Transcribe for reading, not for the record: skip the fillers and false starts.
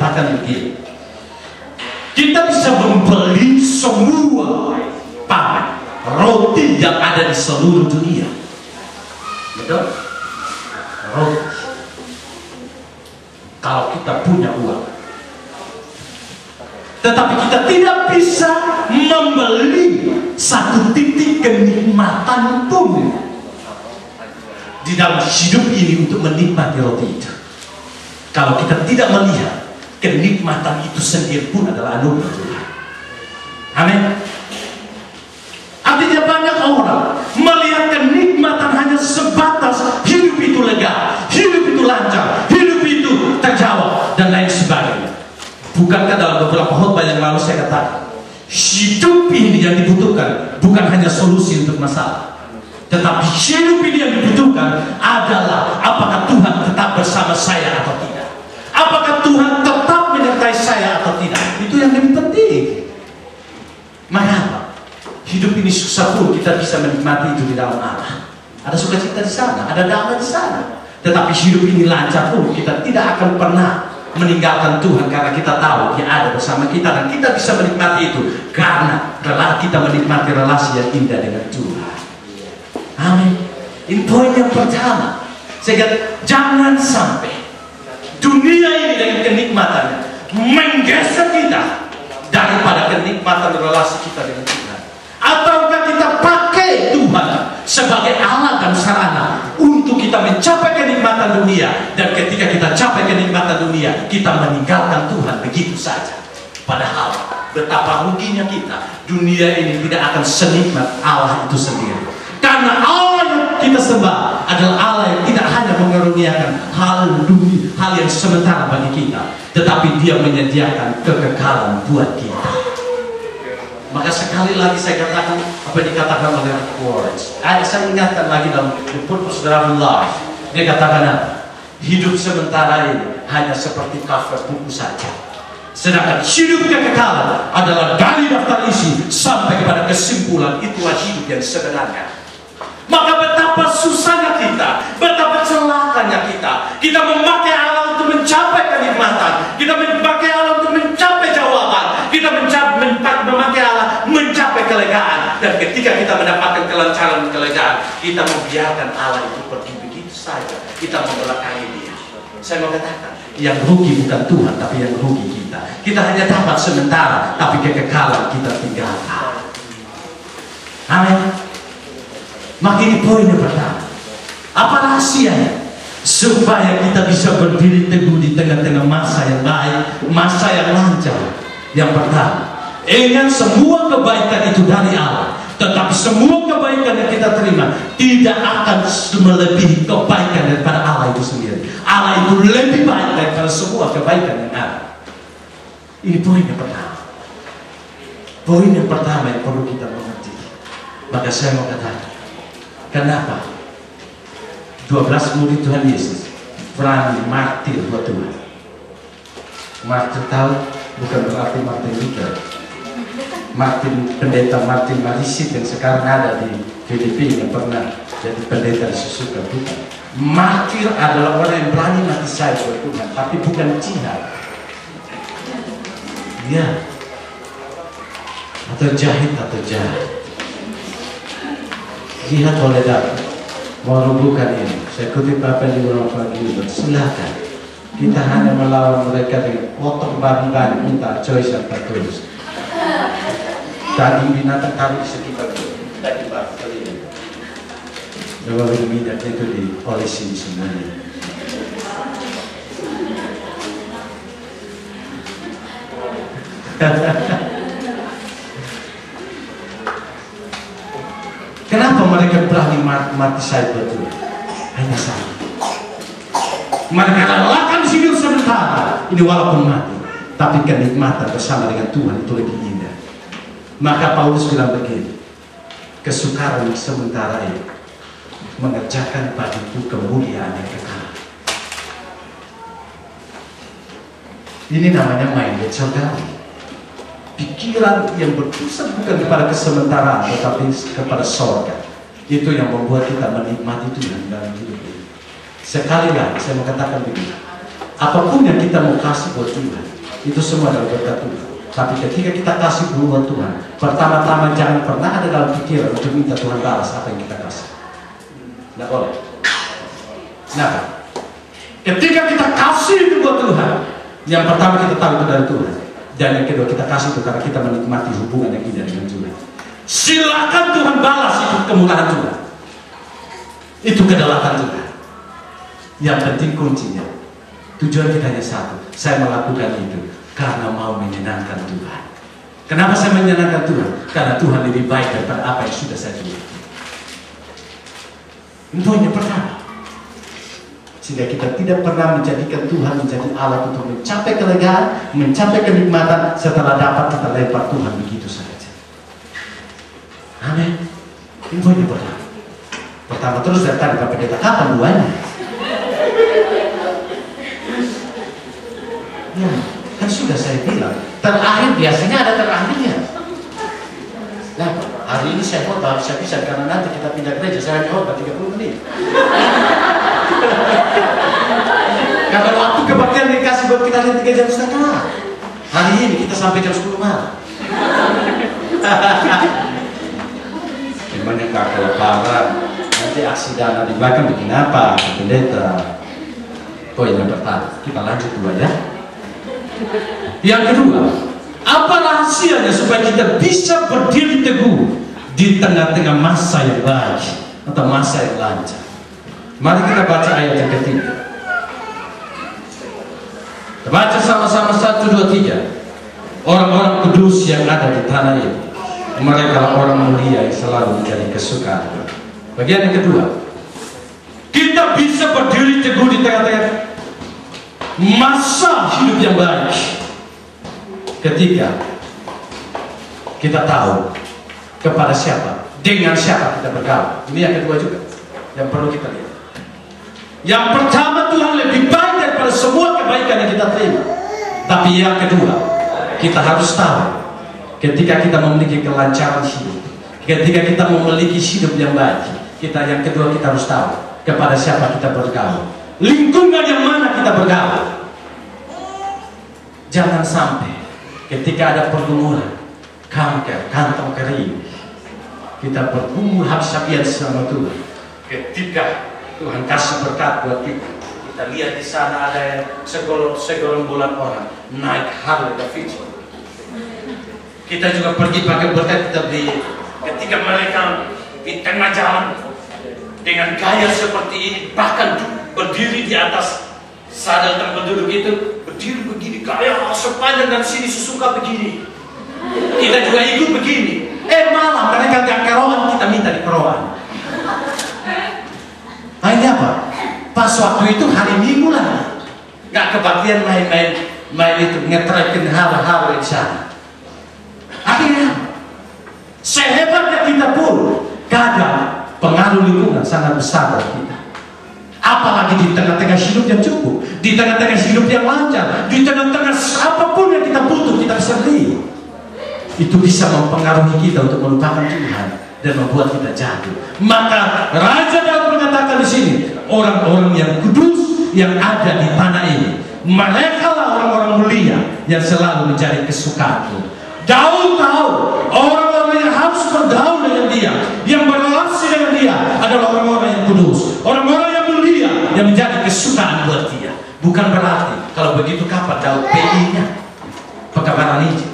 katakan begini, kita bisa membeli semua pangan, roti yang ada di seluruh dunia. Betul? Roti. Kalau kita punya uang. Tetapi kita tidak bisa membeli satu titik kenikmatan pun di dalam hidup ini untuk menikmati roti itu. Kalau kita tidak melihat kenikmatan itu sendiri pun adalah anugerah Tuhan. Amin. Artinya banyak orang melihat kenikmatan hanya sebatas hidup itu lega, hidup itu lancar, hidup itu terjawab dan lain sebagainya. Bukankah dalam beberapa khotbah yang lalu saya katakan, hidup ini yang dibutuhkan bukan hanya solusi untuk masalah, tetapi hidup ini yang dibutuhkan adalah apakah Tuhan tetap bersama saya atau tidak, apakah Tuhan tetap menyertai saya atau tidak. Itu yang lebih penting. Mengapa hidup ini susah pun kita bisa menikmati itu di dalam Allah. Ada sukacita di sana, ada damai di sana. Tetapi hidup ini lancar pun kita tidak akan pernah meninggalkan Tuhan, karena kita tahu Dia ada bersama kita dan kita bisa menikmati itu karena kita menikmati relasi yang indah dengan Tuhan. Amin. Ini poin yang pertama. Sehingga jangan sampai dunia ini dengan kenikmatannya menggeser kita daripada kenikmatan relasi kita dengan Tuhan. Ataukah kita pakai Tuhan sebagai alat dan sarana untuk kita mencapai kenikmatan dunia, dan ketika kita capai kenikmatan dunia kita meninggalkan Tuhan begitu saja. Padahal betapa ruginya kita, dunia ini tidak akan senikmat Allah itu sendiri. Karena Allah yang kita sembah adalah Allah yang tidak hanya mengaruniakan hal dunia, hal yang sementara bagi kita, tetapi Dia menyediakan kekekalan buat kita. Maka sekali lagi saya katakan apa yang dikatakan oleh Words. Saya ingatkan lagi dalam The Purpose of Life. Dia katakan apa? Hidup sementara ini hanya seperti cover buku saja. Sedangkan hidup kekekalan adalah dari daftar isi sampai kepada kesimpulan, itulah hidup yang sebenarnya. Maka betapa susahnya kita, betapa celakanya kita. Kita memakai Allah untuk mencapai kenikmatan, kita memakai Allah untuk mencapai jawaban, kita memakai Allah mencapai kelegaan. Dan ketika kita mendapatkan kelancaran dan kelegaan, kita membiarkan Allah itu pergi begitu saja. Kita membelakangi Dia. Saya mau katakan, yang rugi bukan Tuhan, tapi yang rugi kita. Kita hanya dapat sementara, tapi kekekalan kita tinggalkan. Amin. Maka ini poin yang pertama. Apa rahasianya? Supaya kita bisa berdiri teguh di tengah-tengah masa yang baik, masa yang lancar. Yang pertama, ingat semua kebaikan itu dari Allah. Tetapi semua kebaikan yang kita terima tidak akan melebihi kebaikan daripada Allah itu sendiri. Allah itu lebih baik daripada semua kebaikan yang ada. Ini poin yang pertama. Poin yang pertama yang perlu kita mengerti. Maka saya mau katakan, kenapa 12 murid Tuhan Yesus berani martir buat Tuhan? Martir tahu bukan berarti Martin Luther, pendeta Martin Marisit yang sekarang ada di Filipina yang pernah jadi pendeta di Suzuka. Bukan. Martir adalah orang yang berani mati saya buat Tuhan, tapi bukan jihad. Ya, atau jahit atau jahat. Jihad boleh dapat, mau rubuhkan ini. Saya kutip apa di Urang Pagi, silakan. Kita hanya melawan mereka dengan potong bahan-bahan, minta choice atau tulus. Daging binatang taruh di sekitar daging bahan ini. Coba minyak itu diolesi di semuanya. Kenapa mereka berani mati saya betul? Hanya satu. Mereka relakan hidup sementara ini walaupun mati, tapi kenikmatan bersama dengan Tuhan itu lebih indah. Maka Paulus bilang begini, kesukaran sementara ini mengerjakan bagiku kemuliaan yang kekal. Ini namanya minded surgawi. Pikiran yang berpusat bukan kepada kesementaraan, tetapi kepada surga. Itu yang membuat kita menikmati Tuhan dalam hidup ini. Sekali lagi saya mau katakan begini, apapun yang kita mau kasih buat Tuhan, itu semua adalah berkat Tuhan. Tapi ketika kita kasih buat Tuhan, pertama-tama jangan pernah ada dalam pikiran untuk minta Tuhan balas apa yang kita kasih. Tidak boleh. Kenapa? Ketika kita kasih itu buat Tuhan, yang pertama kita tahu itu dari Tuhan, dan yang kedua kita kasih itu karena kita menikmati hubungan yang indah dengan Tuhan. Silakan Tuhan balas itu kemurahan Tuhan, itu kedaulatan Tuhan. Yang penting kuncinya, tujuan kita hanya satu. Saya melakukan itu karena mau menyenangkan Tuhan. Kenapa saya menyenangkan Tuhan? Karena Tuhan lebih baik daripada apa yang sudah saya buat. Itu yang pertama. Sehingga kita tidak pernah menjadikan Tuhan menjadi alat untuk mencapai kelegaan, mencapai kenikmatan, setelah dapat kita lempar Tuhan begitu saja. Amin. Info yang pertama. Pertama terus dari tadi Bapak kita kapan duanya? Ya, kan sudah saya bilang terakhir biasanya ada terakhirnya. Nah, hari ini saya khotbah bisa karena nanti kita pindah gereja saya hanya khotbah 30 menit. Karena waktu kebaktian dikasih buat kita 3,5 jam. Hari ini kita sampai jam 10 malam. Gimana gak kelaparan? Nanti aksi dana di belakang bikin apa? Pendeta. Poin yang pertama, kita lanjut dulu ya. Yang kedua, apa rahasianya supaya kita bisa berdiri teguh di tengah-tengah masa yang baik atau masa yang lancar? Mari kita baca ayat yang ketiga. Kita baca sama-sama 1, 2, 3. Orang-orang kudus yang ada di tanah ini, mereka orang mulia yang selalu menjadi kesukaan. Bagian yang kedua, kita bisa berdiri teguh di tengah-tengah masa hidup yang baik ketika kita tahu kepada siapa, dengan siapa kita bergaul. Ini yang kedua juga yang perlu kita lihat. Yang pertama, Tuhan lebih baik daripada semua kebaikan yang kita terima. Tapi yang kedua, kita harus tahu ketika kita memiliki kelancaran hidup, ketika kita memiliki hidup yang baik, yang kedua kita harus tahu kepada siapa kita bergaul, lingkungan yang mana kita bergaul. Jangan sampai ketika ada pergumulan, kanker, kantong kering, kita bergumul habis-habisan sama Tuhan. Ketika Tuhan kasih berkat buat kita, kita lihat di sana ada yang segolong-segolong orang naik Harley Davidson. Kita juga pergi pakai berkat, kita beli. Ketika mereka di tengah jalan dengan gaya seperti ini, bahkan berdiri di atas sadel tempat duduk itu, berdiri begini, gaya sepanjang dan sini sesuka begini. Kita juga ikut begini. Malah mereka gak kerohan, kita minta di kerohan. Mainnya apa? Pas waktu itu hari Minggu lah, gak kebaktian main itu, ngetrekin hal-hal di sana. Akhirnya sehebatnya kita pun kadang pengaruh lingkungan sangat besar bagi kita. Apalagi di tengah-tengah hidup yang cukup, di tengah-tengah hidup yang lancar, di tengah-tengah apapun yang kita butuh, kita bisa beli. Itu bisa mempengaruhi kita untuk melupakan Tuhan dan membuat kita jatuh. Maka Raja Daud mengatakan di sini, orang-orang yang kudus yang ada di tanah ini, mereka lah orang-orang mulia yang selalu mencari kesukaanku. Daud tahu orang-orang yang harus bergaul dengan dia, yang berrelasi dengan dia adalah orang-orang yang kudus, orang-orang yang mulia yang menjadi kesukaan buat dia. Bukan berarti kalau begitu kapan Daud PI-nya pekabaran ini